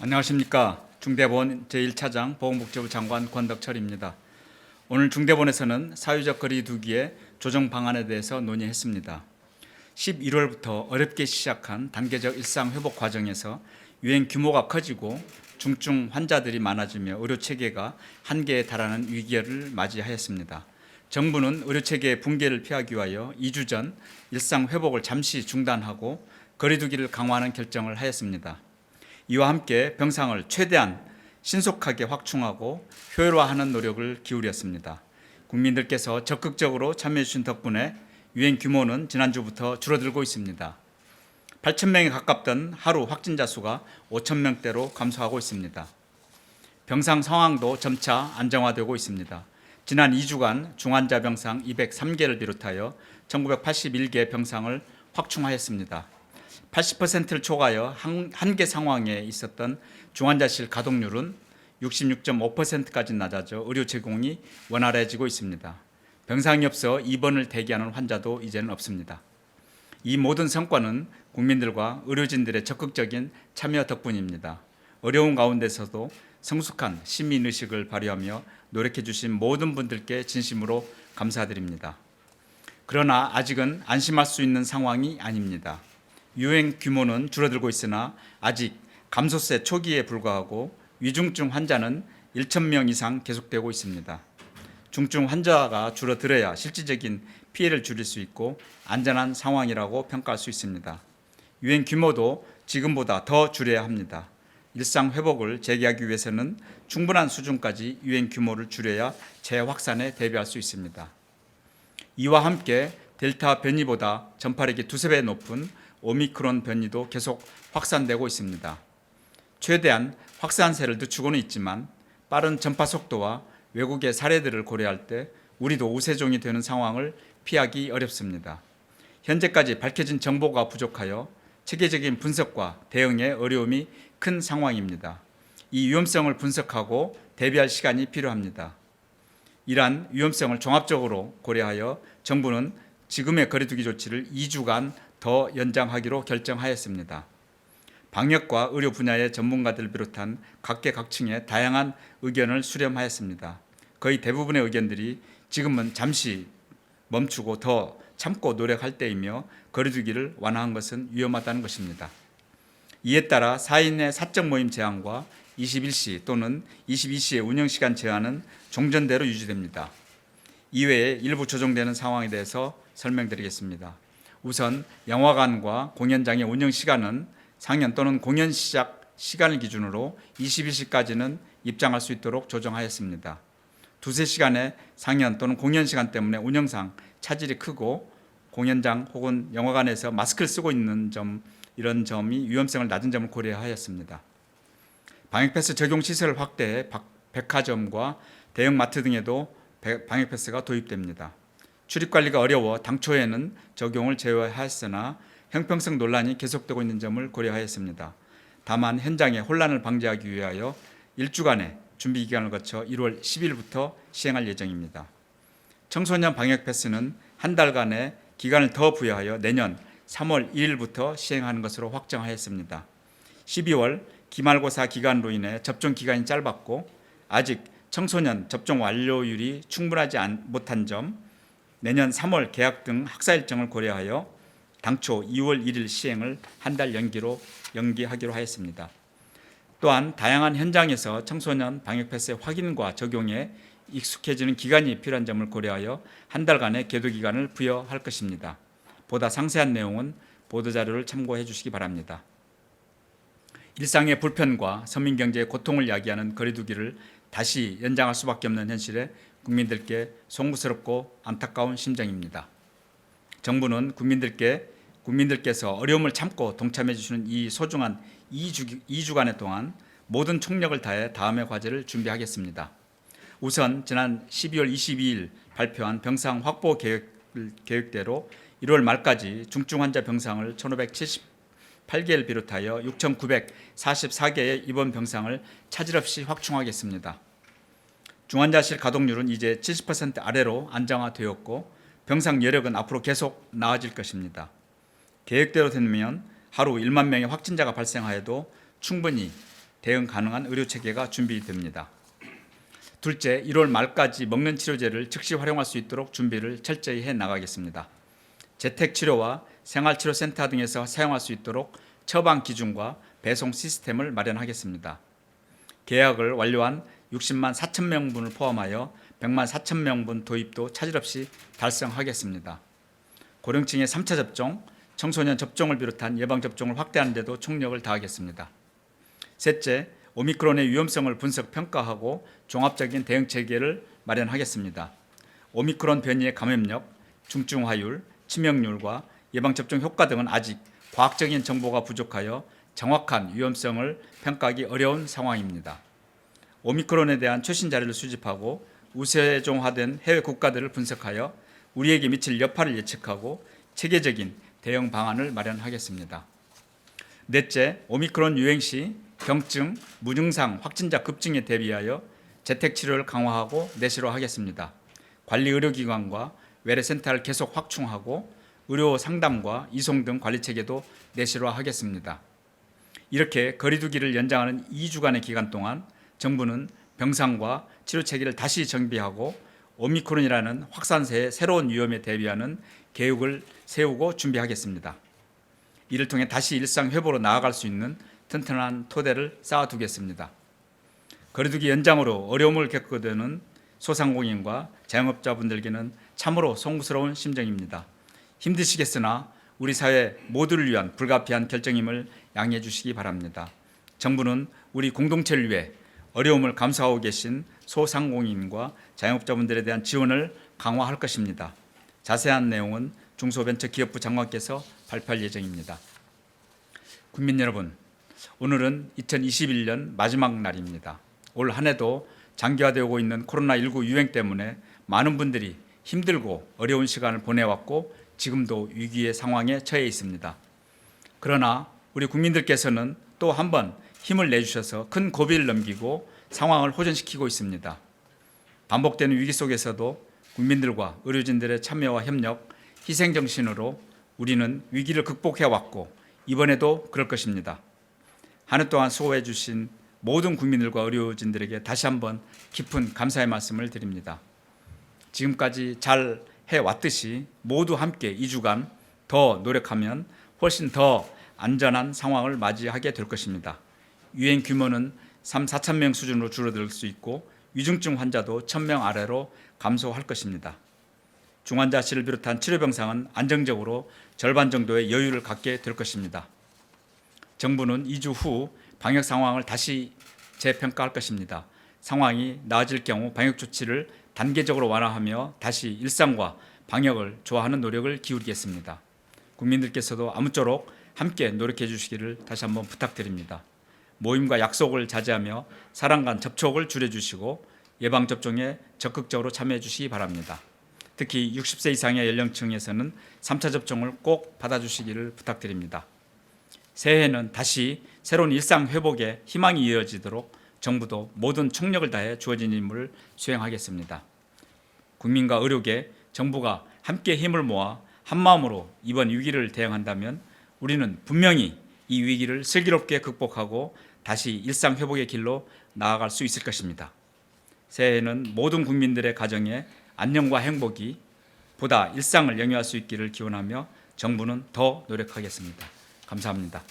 안녕하십니까. 중대본 제1차장 보건복지부 장관 권덕철입니다. 오늘 중대본에서는 사회적 거리 두기의 조정 방안에 대해서 논의했습니다. 11월부터 어렵게 시작한 단계적 일상 회복 과정에서 유행 규모가 커지고 중증 환자들이 많아지며 의료 체계가 한계에 달하는 위기를 맞이하였습니다. 정부는 의료 체계의 붕괴를 피하기 위하여 2주 전 일상 회복을 잠시 중단하고 거리 두기를 강화하는 결정을 하였습니다. 이와 함께 병상을 최대한 신속하게 확충하고 효율화하는 노력을 기울였습니다. 국민들께서 적극적으로 참여해 주신 덕분에 유행 규모는 지난주부터 줄어들고 있습니다. 8,000명에 가깝던 하루 확진자 수가 5,000명대로 감소하고 있습니다. 병상 상황도 점차 안정화되고 있습니다. 지난 2주간 중환자 병상 203개를 비롯하여 1,981개 병상을 확충하였습니다. 80%를 초과하여 한계 상황에 있었던 중환자실 가동률은 66.5%까지 낮아져 의료 제공이 원활해지고 있습니다. 병상이 없어 입원을 대기하는 환자도 이제는 없습니다. 이 모든 성과는 국민들과 의료진들의 적극적인 참여 덕분입니다. 어려운 가운데서도 성숙한 시민의식을 발휘하며 노력해 주신 모든 분들께 진심으로 감사드립니다. 그러나 아직은 안심할 수 있는 상황이 아닙니다. 유행 규모는 줄어들고 있으나 아직 감소세 초기에 불과하고 위중증 환자는 1,000명 이상 계속되고 있습니다. 중증 환자가 줄어들어야 실질적인 피해를 줄일 수 있고 안전한 상황이라고 평가할 수 있습니다. 유행 규모도 지금보다 더 줄여야 합니다. 일상 회복을 재개하기 위해서는 충분한 수준까지 유행 규모를 줄여야 재확산에 대비할 수 있습니다. 이와 함께 델타 변이보다 전파력이 두세 배 높은 오미크론 변이도 계속 확산되고 있습니다. 최대한 확산세를 늦추고는 있지만 빠른 전파 속도와 외국의 사례들을 고려할 때 우리도 우세종이 되는 상황을 피하기 어렵습니다. 현재까지 밝혀진 정보가 부족하여 체계적인 분석과 대응에 어려움이 큰 상황입니다. 이 위험성을 분석하고 대비할 시간이 필요합니다. 이러한 위험성을 종합적으로 고려하여 정부는 지금의 거리두기 조치를 2주간 더 연장하기로 결정하였습니다. 방역과 의료 분야의 전문가들을 비롯한 각계각층의 다양한 의견을 수렴하였습니다. 거의 대부분의 의견들이 지금은 잠시 멈추고 더 참고 노력할 때이며 거리두기를 완화한 것은 위험하다는 것입니다. 이에 따라 4인의 사적 모임 제한과 21시 또는 22시의 운영시간 제한은 종전대로 유지됩니다. 이외에 일부 조정되는 상황에 대해서 설명드리겠습니다. 우선 영화관과 공연장의 운영 시간은 상연 또는 공연 시작 시간을 기준으로 21시까지는 입장할 수 있도록 조정하였습니다. 두세 시간의 상연 또는 공연 시간 때문에 운영상 차질이 크고 공연장 혹은 영화관에서 마스크를 쓰고 있는 점, 이런 점이 위험성을 낮은 점을 고려하였습니다. 방역패스 적용 시설 확대해 백화점과 대형마트 등에도 방역패스가 도입됩니다. 출입관리가 어려워 당초에는 적용을 제외하였으나 형평성 논란이 계속되고 있는 점을 고려하였습니다. 다만 현장의 혼란을 방지하기 위하여 1주간의 준비 기간을 거쳐 1월 10일부터 시행할 예정입니다. 청소년 방역 패스는 한 달간의 기간을 더 부여하여 내년 3월 1일부터 시행하는 것으로 확정하였습니다. 12월 기말고사 기간으로 인해 접종 기간이 짧았고 아직 청소년 접종 완료율이 충분하지 못한 점, 내년 3월 개학 등 학사 일정을 고려하여 당초 2월 1일 시행을 한 달 연기하기로 하였습니다. 또한 다양한 현장에서 청소년 방역 패스의 확인과 적용에 익숙해지는 기간이 필요한 점을 고려하여 한 달간의 계도 기간을 부여할 것입니다. 보다 상세한 내용은 보도자료를 참고해 주시기 바랍니다. 일상의 불편과 서민경제의 고통을 야기하는 거리두기를 다시 연장할 수밖에 없는 현실에 국민들께 송구스럽고 안타까운 심정입니다. 정부는 국민들께서 어려움을 참고 동참해 주시는 이 소중한 2주간의 동안 모든 총력을 다해 다음의 과제를 준비하겠습니다. 우선 지난 12월 22일 발표한 병상 확보 계획대로 1월 말까지 중증 환자 병상을 1,578개를 비롯하여 6,944개의 입원 병상을 차질 없이 확충하겠습니다. 중환자실 가동률은 이제 70% 아래로 안정화되었고 병상 여력은 앞으로 계속 나아질 것입니다. 계획대로 되면 하루 1만 명의 확진자가 발생하여도 충분히 대응 가능한 의료 체계가 준비됩니다. 둘째, 1월 말까지 먹는 치료제를 즉시 활용할 수 있도록 준비를 철저히 해 나가겠습니다. 재택치료와 생활치료센터 등에서 사용할 수 있도록 처방 기준과 배송 시스템을 마련하겠습니다. 계약을 완료한 60만 4천 명분을 포함하여 100만 4천 명분 도입도 차질 없이 달성하겠습니다. 고령층의 3차 접종, 청소년 접종을 비롯한 예방접종을 확대하는 데도 총력을 다하겠습니다. 셋째, 오미크론의 위험성을 분석 평가하고 종합적인 대응 체계를 마련하겠습니다. 오미크론 변이의 감염력, 중증화율, 치명률과 예방접종 효과 등은 아직 과학적인 정보가 부족하여 정확한 위험성을 평가하기 어려운 상황입니다. 오미크론에 대한 최신 자료를 수집하고 우세종화된 해외 국가들을 분석하여 우리에게 미칠 여파를 예측하고 체계적인 대응 방안을 마련하겠습니다. 넷째, 오미크론 유행 시 경증, 무증상 확진자 급증에 대비하여 재택치료를 강화하고 내실화하겠습니다. 관리의료기관과 외래센터를 계속 확충하고 의료 상담과 이송 등 관리체계도 내실화하겠습니다. 이렇게 거리두기를 연장하는 2주간의 기간 동안 정부는 병상과 치료체계를 다시 정비하고 오미크론이라는 확산세의 새로운 위험에 대비하는 계획을 세우고 준비하겠습니다. 이를 통해 다시 일상 회복으로 나아갈 수 있는 튼튼한 토대를 쌓아두겠습니다. 거리두기 연장으로 어려움을 겪게 되는 소상공인과 자영업자분들께는 참으로 송구스러운 심정입니다. 힘드시겠으나 우리 사회 모두를 위한 불가피한 결정임을 양해해 주시기 바랍니다. 정부는 우리 공동체를 위해 어려움을 감수하고 계신 소상공인과 자영업자분들에 대한 지원을 강화할 것입니다. 자세한 내용은 중소벤처기업부 장관께서 발표할 예정입니다. 국민 여러분, 오늘은 2021년 마지막 날입니다. 올 한 해도 장기화되고 있는 코로나19 유행 때문에 많은 분들이 힘들고 어려운 시간을 보내왔고 지금도 위기의 상황에 처해 있습니다. 그러나 우리 국민들께서는 또 한 번 힘을 내주셔서 큰 고비를 넘기고 상황을 호전시키고 있습니다. 반복되는 위기 속에서도 국민들과 의료진들의 참여와 협력, 희생정신으로 우리는 위기를 극복해왔고 이번에도 그럴 것입니다. 한 해 동안 수고해 주신 모든 국민들과 의료진들에게 다시 한번 깊은 감사의 말씀을 드립니다. 지금까지 잘 해왔듯이 모두 함께 2주간 더 노력하면 훨씬 더 안전한 상황을 맞이하게 될 것입니다. 유행 규모는 3, 4천 명 수준으로 줄어들 수 있고 위중증 환자도 1,000명 아래로 감소할 것입니다. 중환자실을 비롯한 치료병상은 안정적으로 절반 정도의 여유를 갖게 될 것입니다. 정부는 2주 후 방역 상황을 다시 재평가할 것입니다. 상황이 나아질 경우 방역 조치를 단계적으로 완화하며 다시 일상과 방역을 조화하는 노력을 기울이겠습니다. 국민들께서도 아무쪼록 함께 노력해 주시기를 다시 한번 부탁드립니다. 모임과 약속을 자제하며 사람 간 접촉을 줄여주시고 예방접종에 적극적으로 참여해 주시기 바랍니다. 특히 60세 이상의 연령층에서는 3차 접종을 꼭 받아주시기를 부탁드립니다. 새해에는 다시 새로운 일상 회복에 희망이 이어지도록 정부도 모든 총력을 다해 주어진 임무를 수행하겠습니다. 국민과 의료계, 정부가 함께 힘을 모아 한마음으로 이번 위기를 대응한다면 우리는 분명히 이 위기를 슬기롭게 극복하고 다시 일상 회복의 길로 나아갈 수 있을 것입니다. 새해에는 모든 국민들의 가정에 안녕과 행복이 보다 일상을 영위할 수 있기를 기원하며 정부는 더 노력하겠습니다. 감사합니다.